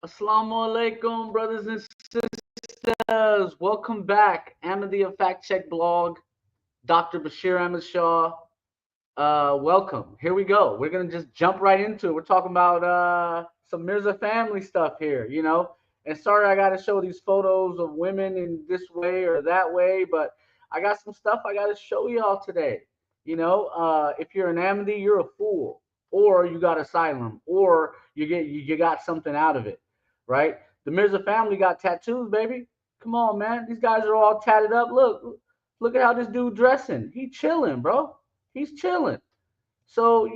Assalamu alaikum, brothers and sisters. Welcome back. Ahmadiyya Fact Check Blog, Dr. Bashir Ahmad Shah. Welcome. Here we go. We're going to just jump right into it. We're talking about some Mirza family stuff here. And sorry I got to show these photos of women in this way or that way, but I got some stuff I got to show y'all today. If you're an Ahmadi, you're a fool, or you got asylum, or you got something out of it, right? The Mirza family got tattoos, baby. Come on, man. These guys are all tatted up. Look at how this dude dressing. He chilling, bro. He's chilling. So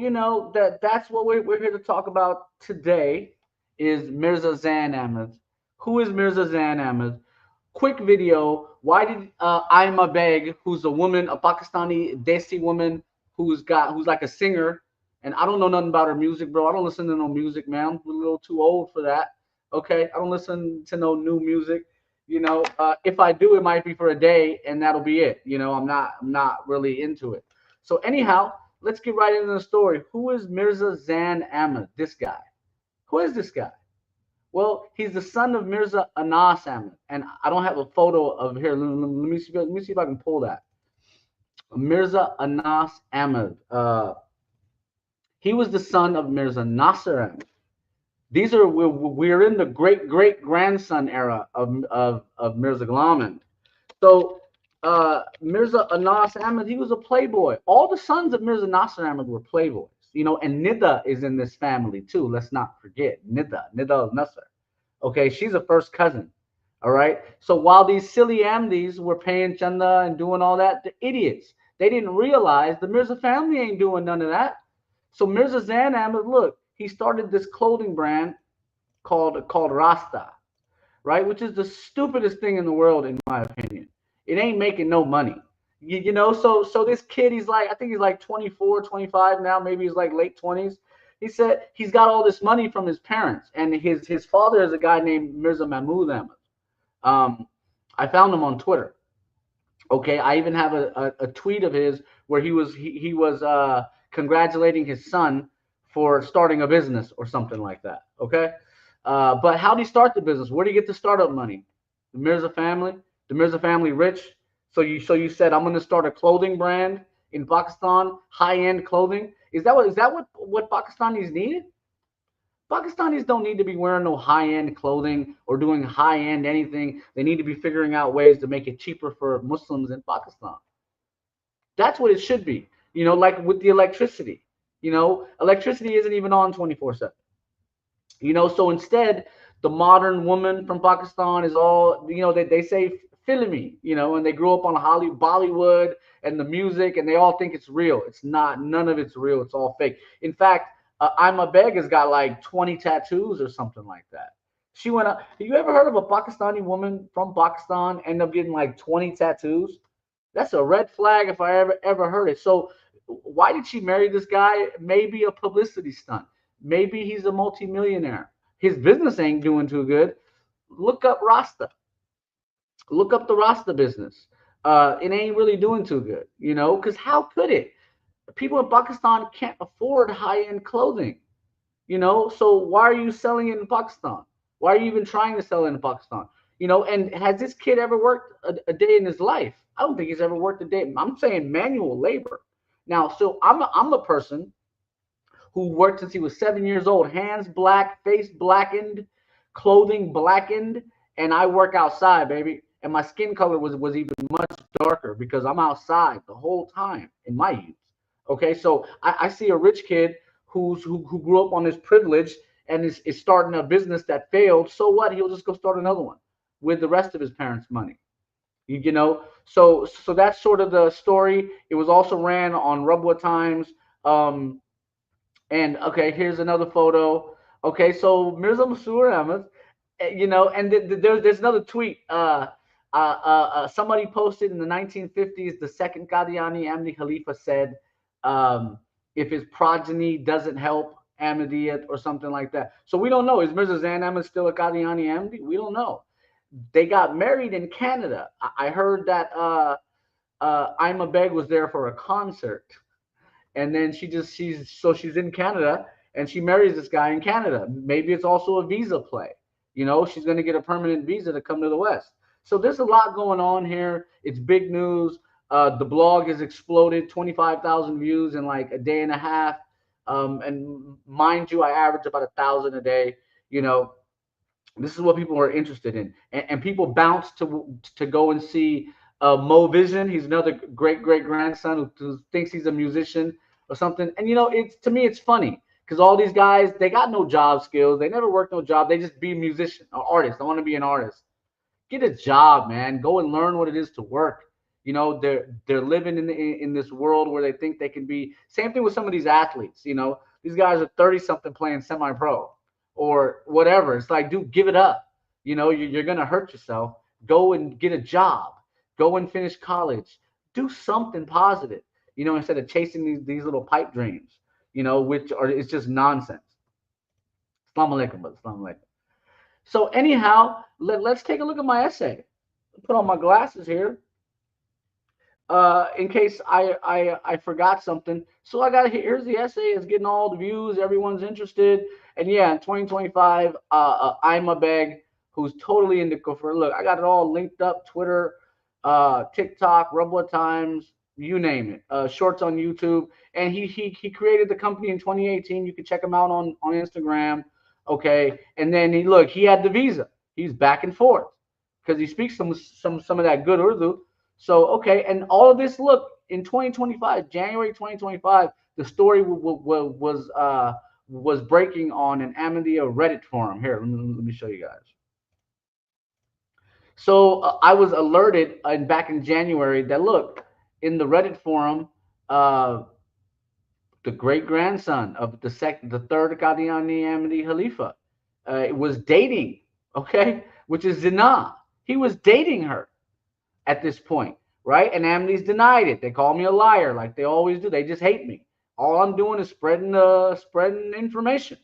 that's what we're here to talk about today is Mirza Zain Ahmad. Who is Mirza Zain Ahmad? Quick video. Why did Aima Baig, who's a woman, a Pakistani Desi woman, who's like a singer, and I don't know nothing about her music, bro. I don't listen to no music, man. I'm a little too old for that. Okay, I don't listen to no new music. If I do, it might be for a day, and that'll be it. I'm not really into it. So anyhow, let's get right into the story. Who is Mirza Zain Ahmad? This guy. Who is this guy? Well, he's the son of Mirza Anas Ahmad, and I don't have a photo of here. Let me see if I can pull that. Mirza Anas Ahmad. He was the son of Mirza Nasir Ahmad. We're in the great grandson era of Mirza Ghulam Ahmad. So Mirza Anas Ahmad, he was a playboy. All the sons of Mirza Nasir Ahmad were playboys. And Nida is in this family too. Let's not forget Nida al-Nasr. Okay, she's a first cousin. All right. So while these silly Ahmadis were paying chanda and doing all that, the idiots, they didn't realize the Mirza family ain't doing none of that. So Mirza Zain Ahmad, look, he started this clothing brand called Rasta, right? Which is the stupidest thing in the world, in my opinion. It ain't making no money. So this kid, I think he's like 24, 25 now, maybe he's like late 20s. He said he's got all this money from his parents, and his father is a guy named Mirza Mahmood Ahmad. I found him on Twitter. Okay, I even have a tweet of his where he was congratulating his son for starting a business or something like that. Okay, but how did he start the business? Where did he get the startup money? The Mirza family. The Mirza family rich. So you said I'm going to start a clothing brand in Pakistan, high-end clothing. Is that what Pakistanis needed? Pakistanis don't need to be wearing no high-end clothing or doing high-end anything. They need to be figuring out ways to make it cheaper for Muslims in Pakistan. That's what it should be. Like with the electricity. Electricity isn't even on 24/7. So instead, the modern woman from Pakistan is all, they say filmy, and they grew up on Bollywood and the music, and they all think it's real. It's not. None of it's real. It's all fake. In fact, Aima Baig has got like 20 tattoos or something like that. She went up. Have you ever heard of a Pakistani woman from Pakistan end up getting like 20 tattoos? That's a red flag if I ever heard it. So why did she marry this guy? Maybe a publicity stunt. Maybe he's a multimillionaire. His business ain't doing too good. Look up Rasta. Look up the Rasta business. It ain't really doing too good, because how could it? People in Pakistan can't afford high-end clothing, so why are you selling it in Pakistan? Why are you even trying to sell it in Pakistan? And has this kid ever worked a day in his life? I don't think he's ever worked a day. I'm saying manual labor. Now, so I'm a person who worked since he was 7 years old, hands black, face blackened, clothing blackened, and I work outside, baby. And my skin color was even much darker because I'm outside the whole time in my youth. Okay, so I see a rich kid who grew up on this privilege and is starting a business that failed. So what? He'll just go start another one with the rest of his parents' money. So that's sort of the story. It was also ran on Rubwa Times. And okay, here's another photo. Okay, so Mirza Nasir Ahmad, and there's another tweet. Somebody posted in the 1950s, the second Qadiani Ahmadi Khalifa said, if his progeny doesn't help Ahmadiyya or something like that. So we don't know. Is Mirza Zain Ahmad still a Qadiani Ahmadi? We don't know. They got married in Canada. I heard that Aima Baig was there for a concert, and then she's in Canada and she marries this guy in Canada. Maybe it's also a visa play. You know, she's going to get a permanent visa to come to the West. So there's a lot going on here. It's big news. The blog has exploded, 25,000 views in like a day and a half. And mind you, I average about 1,000 a day. You know, this is what people are interested in, and people bounce to go and see Moe Vision. He's another great grandson who thinks he's a musician or something. And you know, it's to me it's funny because all these guys, they got no job skills, they never worked no job, they just be a musician or artist. I want to be an artist. Get a job, man. Go and learn what it is to work. You know, they're living in this world where they think they can be. Same thing with some of these athletes. You know, these guys are 30 something playing semi-pro or whatever. It's like, dude, give it up. You know, you're gonna hurt yourself. Go and get a job. Go and finish college. Do something positive. You know, instead of chasing these little pipe dreams. You know, which are it's just nonsense. Assalamu alaikum, brother. Assalamu alaikum. So anyhow, let's take a look at my essay. Put on my glasses here. In case I forgot something. So I got here's the essay. It's getting all the views. Everyone's interested. And yeah, in 2025, Aima Baig, who's totally into kufr. Look, I got it all linked up. Twitter, TikTok, Rubwa Times, you name it. Shorts on YouTube. And he created the company in 2018. You can check him out on Instagram. Okay. And then he had the visa. He's back and forth because he speaks some of that good Urdu. So, okay, and all of this, look, in 2025, January 2025, the story was breaking on an Ahmadiyya Reddit forum. Here, let me show you guys. So I was alerted back in January that, look, in the Reddit forum, the great-grandson of the third Qadiani Ahmadi Khalifa was dating, okay, which is zina. He was dating her at this point, right? And Ahmadis denied it. They call me a liar, like they always do. They just hate me. All I'm doing is spreading information.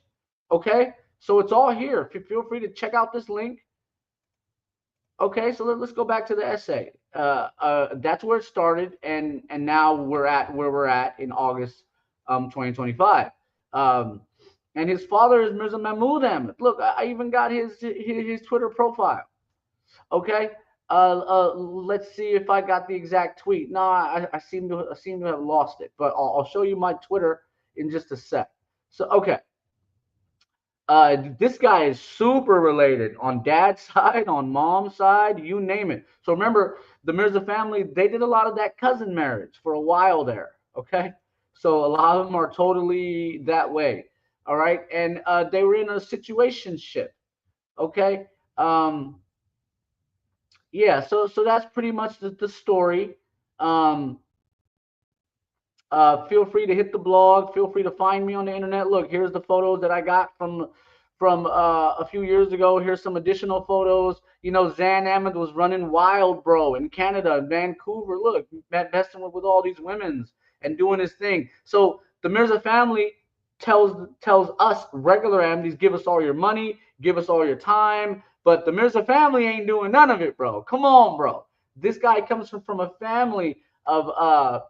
Okay, so it's all here. Feel free to check out this link. Okay, so let's go back to the essay. That's where it started, and now we're at where we're at in August 2025. And his father is Mirza Mahmood Ahmad. Look, I even got his Twitter profile. Okay. Let's see if I got the exact tweet. No, I seem to have lost it, but I'll show you my Twitter in just a sec. So, okay. This guy is super related on dad's side, on mom's side, you name it. So remember, the Mirza family, they did a lot of that cousin marriage for a while there. Okay. So a lot of them are totally that way. All right. And they were in a situationship. Okay. Yeah, so that's pretty much the story. Feel free to hit the blog. Feel free to find me on the internet. Look, here's the photos that I got from a few years ago. Here's some additional photos. You know, Zain Ahmad was running wild, bro, in Canada, in Vancouver. Look, messing with all these women's and doing his thing. So the Mirza family tells us regular Ahmadis, give us all your money, give us all your time. But the Mirza family ain't doing none of it, bro. Come on, bro. This guy comes from a family of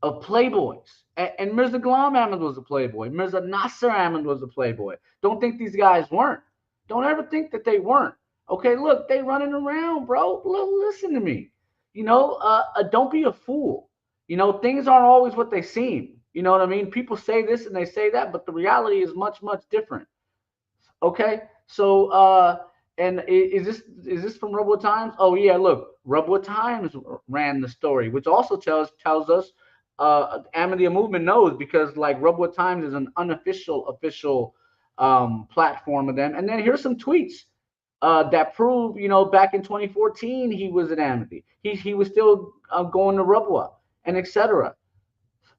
playboys. And Mirza Ghulam Ahmad was a playboy. Mirza Nasir Ahmad was a playboy. Don't think these guys weren't. Don't ever think that they weren't. Okay, look, they running around, bro. Listen to me. You know, don't be a fool. You know, things aren't always what they seem. You know what I mean? People say this and they say that, but the reality is much, much different. Okay, so and is this from Rubwa Times? Oh yeah, look, Rubwa Times ran the story, which also tells us Ahmadiyya movement knows, because like Rubwa Times is an unofficial platform of them. And then here's some tweets that prove, you know, back in 2014 he was an Ahmadi. He was still going to Rubwa and etc.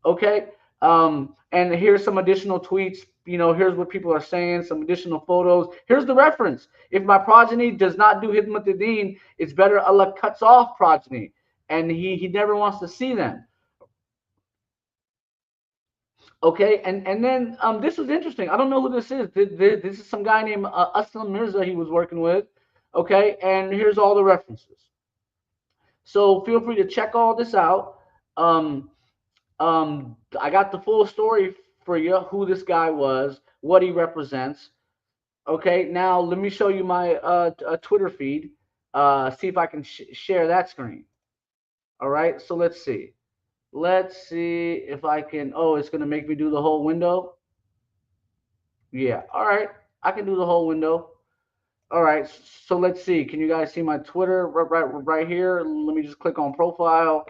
Okay, and here's some additional tweets. You know, here's what people are saying, some additional photos. Here's the reference. If my progeny does not do Hidmat al-Din, it's better Allah cuts off progeny. And he never wants to see them. Okay, and then this was interesting. I don't know who this is. This is some guy named Aslam Mirza he was working with. Okay, and here's all the references. So feel free to check all this out. I got the full story for you, who this guy was, what he represents. Okay, now let me show you my Twitter feed. See if I can share that screen. All right, so let's see. Let's see if I can. Oh, it's gonna make me do the whole window. Yeah. All right, I can do the whole window. All right, so let's see. Can you guys see my Twitter right here? Let me just click on profile.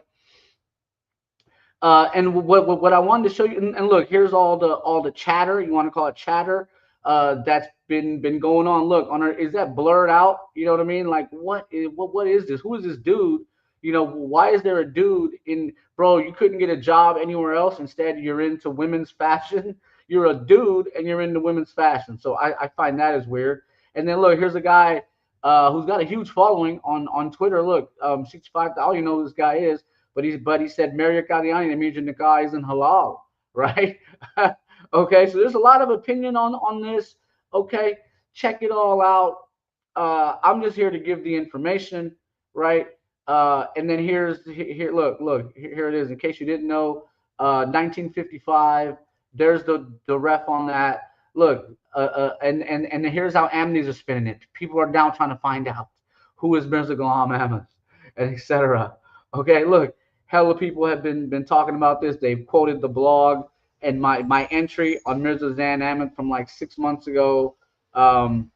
And what I wanted to show you, and look, here's all the chatter. You want to call it chatter? That's been going on. Look, on our, is that blurred out? You know what I mean? Like, what is this? Who is this dude? You know, why is there a dude in, bro? You couldn't get a job anywhere else. Instead, you're into women's fashion. You're a dude and you're into women's fashion. So I find that is weird. And then look, here's a guy who's got a huge following on Twitter. Look, 65,000. You know who this guy is, but he said Mary Qadiani, that means your nikah isn't halal, right? Okay, so there's a lot of opinion on this. Okay, check it all out. I'm just here to give the information, right? And then here, look, here it is. In case you didn't know, 1955. There's the ref on that. Look, and here's how Ahmadis are spinning it. People are now trying to find out who is Mirza Ghulam Ahmad, and etc. Okay, look, hella people have been talking about this. They've quoted the blog and my entry on Mirza Zain Ahmad from like 6 months ago. Um,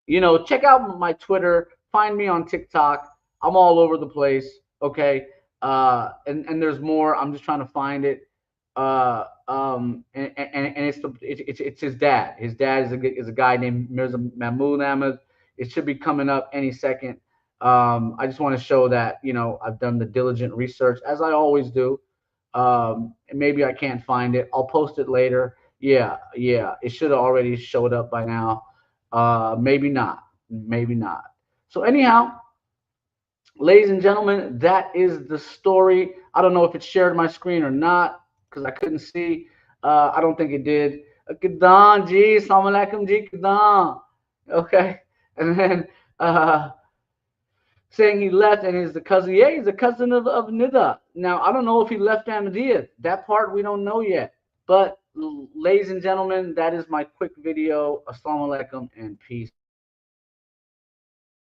you know, check out my Twitter. Find me on TikTok. I'm all over the place. Okay, and there's more. I'm just trying to find it. And it's his dad. His dad is a guy named Mirza Mahmood Ahmad. It should be coming up any second. I just want to show that, you know, I've done the diligent research as I always do. And maybe I can't find it. I'll post it later. Yeah, it should have already showed up by now. Maybe not. Maybe not. So anyhow, ladies and gentlemen, that is the story. I don't know if it shared my screen or not because I couldn't see. I don't think it did. Kadan ji, assalamu alaikum ji, kadan. Okay, and then saying he left and he's the cousin. Yeah, he's a cousin of Nida. Now I don't know if he left Ahmadiyya. That part we don't know yet. But ladies and gentlemen, that is my quick video. Assalamu alaikum and peace.